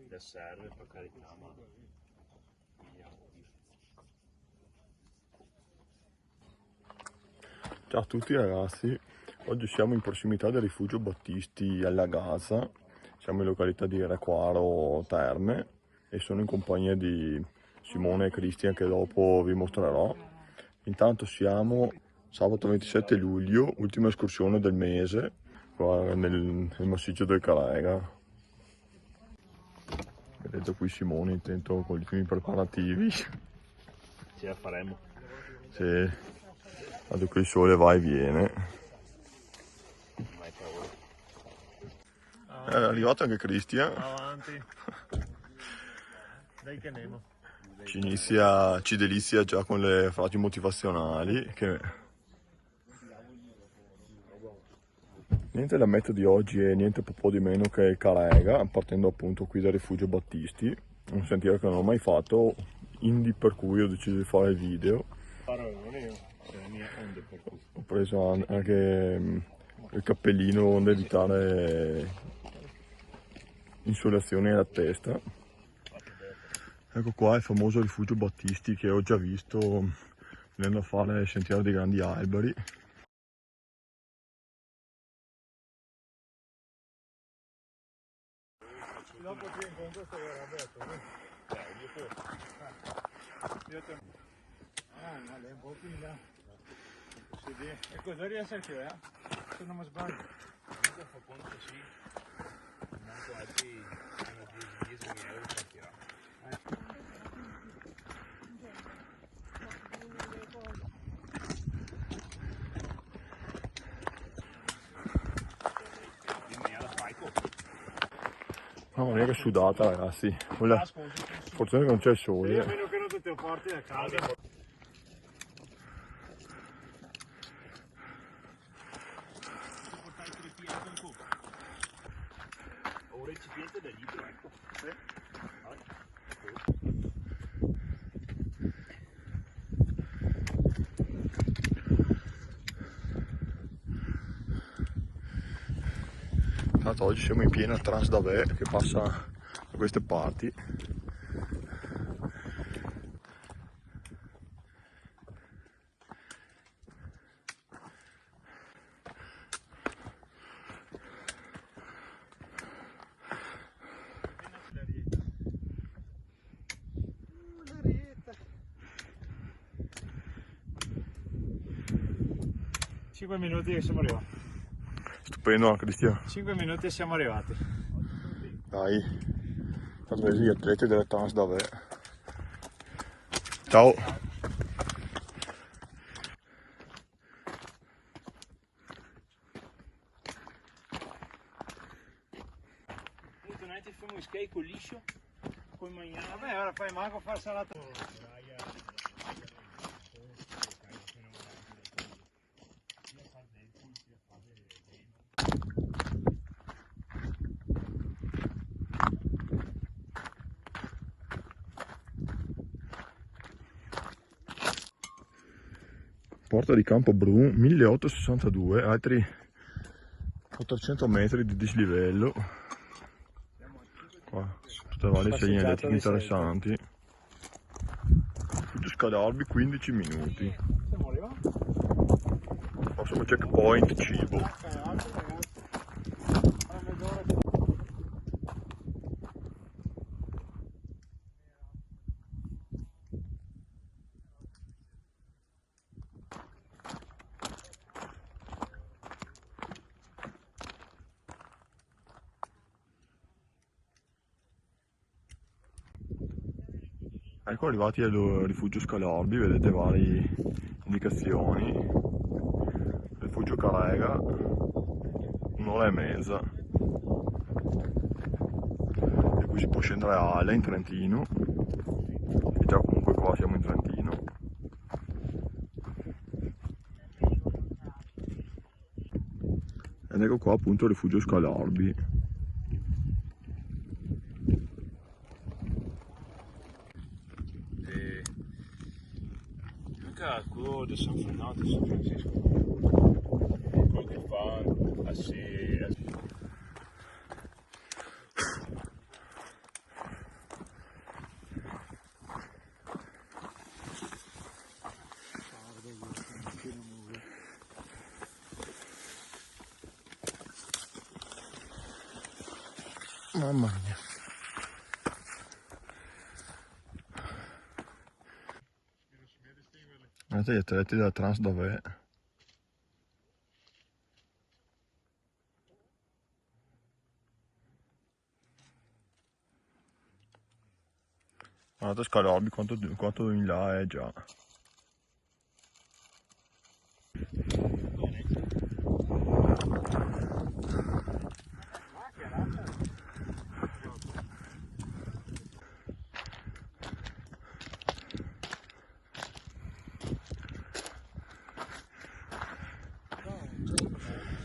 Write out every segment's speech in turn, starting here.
Le serve per carità, ma Ciao a tutti ragazzi, oggi siamo in prossimità del rifugio Battisti alla Gaza, siamo in località di Requaro Terme e sono in compagnia di Simone e Cristian che dopo vi mostrerò. Intanto siamo sabato 27 luglio, ultima escursione del mese, qua nel massiccio del Caraiga. Vedete qui Simone intento con gli ultimi preparativi. ce la faremo. Sì, guarda che il sole va e viene. Non hai paura. È arrivato anche Cristian. Avanti. Dai che nemo. Ci delizia già con le frasi motivazionali che niente, la meta di oggi è niente po' di meno che il Caraiga, partendo appunto qui dal rifugio Battisti, un sentiero che non ho mai fatto, per cui ho deciso di fare il video. Ho preso anche il cappellino onde evitare insolazioni alla testa. Ecco qua il famoso rifugio Battisti che ho già visto venendo a fare il sentiero dei grandi alberi. Dopo ti incontro sto Roberto. Ma lei un po' più in là. E cosa riesce a fare? Se non mi sbaglio. Comunque fa conto sì. Manco altri hanno 10.000 euro partirà. Mamma mia che sudata ragazzi, fortuna che non c'è il sole. A meno che non ti porti a casa. Un recipiente da litro, ecco. Tanto oggi siamo in piena Transdavé che passa da queste parti. Cinque minuti e siamo arrivati. Stupendo Cristian. 5 minuti e siamo arrivati. Dai, tanto gli atleti delle Transdavé. Ciao. Noi ti facciamo scarico liscio, poi mangiamo. Vabbè, ora fai manco far salata. Porta di Campo Bru, 1862, altri 400 metri di dislivello. Qua, tutte varie segnaletiche interessanti. Rifugio Scalarbi, 15 minuti. Siamo arrivati. Prossimo checkpoint, cibo. Ecco arrivati al rifugio Scalarbi, vedete varie indicazioni. Rifugio Caraiga, un'ora e mezza. E qui si può scendere a Ale in Trentino. E già comunque qua siamo in Trentino. Ed ecco qua appunto il rifugio Scalarbi. Quello di San Fernando, San Francisco, quello che fa a Mamma mia. Guardate gli atleti della Trans Davè. Guardate Scalorbi quanto in là è già.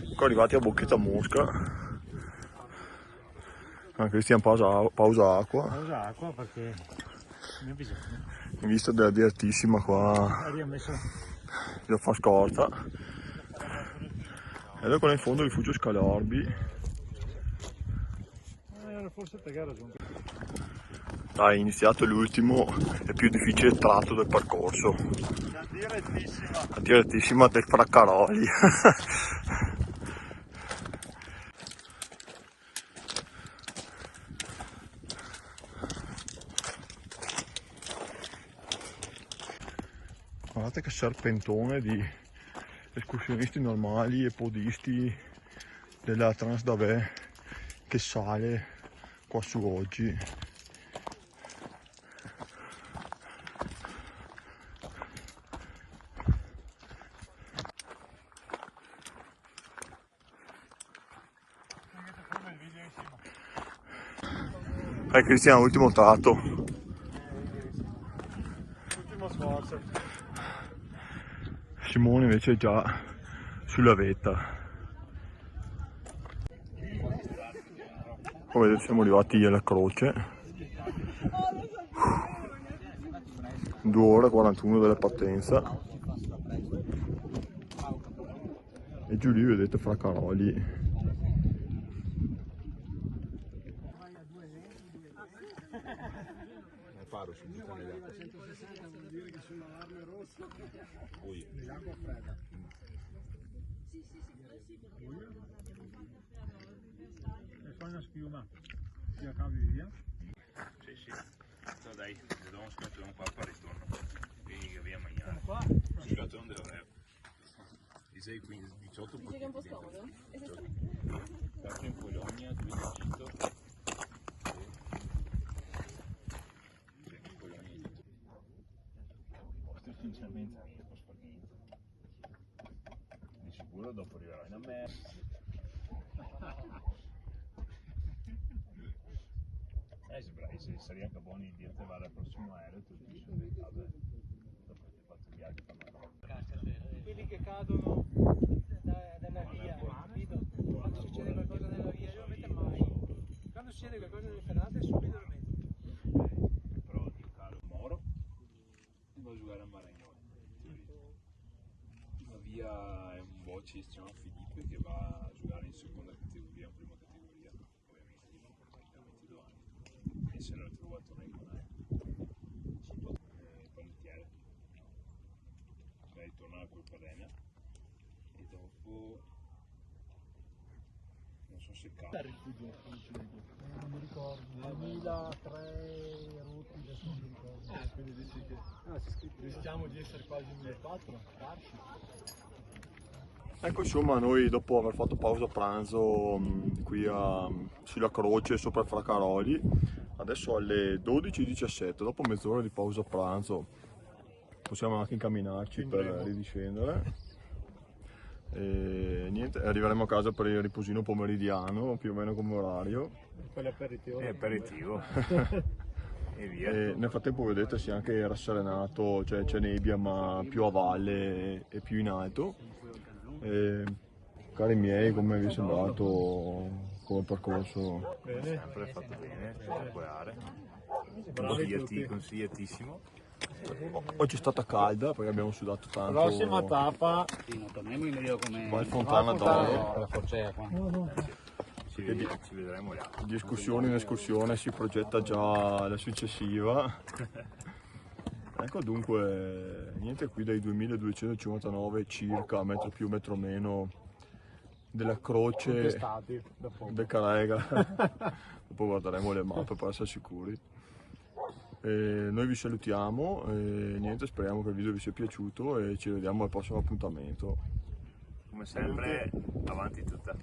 Ecco arrivati a Bocchetta Mosca. Cristian pausa acqua. Pausa acqua perché ne ho bisogno. In vista della direttissima qua Ha rimesso. lo fa scorta. Ed ecco là in fondo il rifugio Scalorbi. Forse te hai ragione. Dai, è iniziato l'ultimo e più difficile tratto del percorso. La direttissima del Fraccaroli. Guardate che serpentone di escursionisti normali e podisti della Trans Davè che sale qua su oggi. Cristiano, ultimo tratto. Ultimo sforzo. Simone invece è già sulla vetta. Come vedete siamo arrivati alla croce. 2 ore e 41 della partenza. E giù lì vedete Fraccaroli. Paro subito nelle acque. 160 vuol dire che sulla arma rossa. Buio. Nell'acqua fredda. E fai una schiuma. Ti accavi via. Sì, sì. No, dai, le do un scattone qua per ritorno. Quindi che via mangiare. Un scattone della Reo. Di 6, 15, 18 Dice che è un po' scomodo? 4 in Polonia, 2 in Egitto. Sinceramente non posso fare niente. Di sicuro dopo arriverò in America. Se sarei anche buono di dirti va al prossimo aereo, tu ti sono in casa dopo che hai fatto il viaggio per me. Quelli che cadono dalla via, capito? Quando succede qualcosa nella via, non lo mette mai. Quando succede qualcosa nelle ferrate, subito lo mette. Però il caro Moro va a giocare a Maragnone. La via è un bocce, si chiama Filippo, che va a giocare in seconda categoria, in prima categoria, ovviamente da 22 anni. E se l'ho trovato nel canale. Panettiere. Lei torna a Colpadena e dopo non so se cade. Non mi ricordo. 2003 rotti, adesso non mi ricordo. Quindi dici che rischiamo di essere quasi 1400, darci. Ecco insomma noi dopo aver fatto pausa pranzo qui sulla croce sopra il Fraccaroli, adesso alle 12:17, dopo mezz'ora di pausa pranzo possiamo anche incamminarci per ridiscendere. E niente, arriveremo a casa per il riposino pomeridiano, più o meno come orario. Quell'aperitivo. È aperitivo. E via. E nel frattempo vedete si è anche rasserenato, cioè c'è nebbia ma più a valle e più in alto. E, cari miei, come vi è sembrato come percorso? Bene. Sempre fatto bene, spettacolare. Bravi Consigliatissimo. Oggi è stata calda perché abbiamo sudato tanto. Prossima tappa. Sì, non torniamo in meglio come... Val Fontana d'Oro. La forcea qua. Ci vedremo là. Di escursione in escursione si progetta già la successiva. Ecco dunque, niente qui dai 2259 circa, metro più metro meno, della croce Contestati da poco. del Carega. Dopo guarderemo le mappe per essere sicuri. Noi vi salutiamo e niente, speriamo che il video vi sia piaciuto e ci vediamo al prossimo appuntamento. Come sempre, avanti tutta.